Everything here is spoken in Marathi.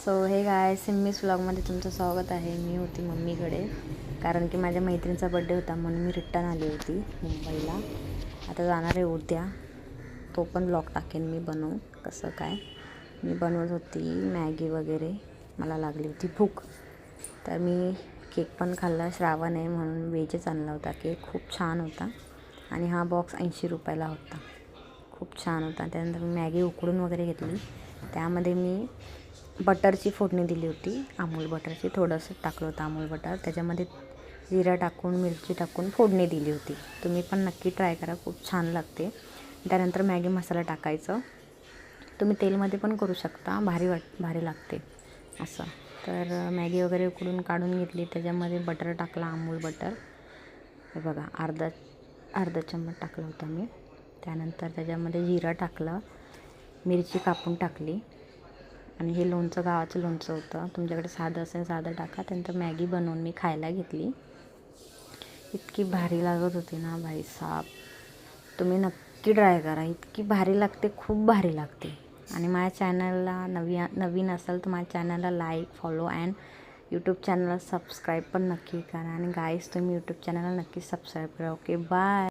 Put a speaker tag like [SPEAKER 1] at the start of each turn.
[SPEAKER 1] सो हे गाय सिम्मीज व्लॉगमध्ये तुमचं स्वागत आहे. मी होती मम्मीकडे कारण की माझ्या मैत्रिणीचा बड्डे होता म्हणून मी रिटर्न आली होती मुंबईला. आता जाणार आहे उद्या. तो पण व्लॉग टाकेन मी बनवून कसं काय. मी बनवत होती मॅगी वगैरे. मला लागली होती भूक तर मी केक पण खाल्ला. श्रावण आहे म्हणून वेजच आणला होता केक. खूप छान होता आणि हा बॉक्स 80 रुपयाला होता. खूप छान होता. त्यानंतर मी मॅगी उकडून वगैरे घेतली. त्यामध्ये मी बटरची फोडणी दिली होती. अमूल बटरची थोडंसं टाकलं होतं अमूल बटर. त्याच्यामध्ये जिरा टाकून मिरची टाकून फोडणी दिली होती. तुम्ही पण नक्की ट्राय करा, खूप छान लागते. त्यानंतर मॅगी मसाला टाकायचं. तुम्ही तेलमध्ये पण करू शकता, भारी लागते असं. तर मॅगी वगैरे उकडून काढून घेतली. त्याच्यामध्ये बटर टाकला, अमूल बटर. हे बघा अर्धा चम्मच टाकलं होतं मी. त्यानंतर त्याच्यामध्ये जिरा टाकलं, मिरची कापून टाकली आणि हे लोणचं गावाचं लोणचं होतं. तुमच्याकडे साधं असेल साधं टाका. त्यानंतर मॅगी बनवून मी खायला घेतली. इतकी भारी लागत होती ना भाईसाब. तुम्ही नक्की ट्राय करा, इतकी भारी लागते, खूप भारी लागते. आणि माझ्या चॅनलला नवीन असाल तर माझ्या चॅनलला लाईक फॉलो अँड यूट्यूब चॅनलला सबस्क्राईब पण नक्की करा. आणि गाईस तुम्ही यूट्यूब चॅनलला नक्की सबस्क्राईब करा. Okay bye.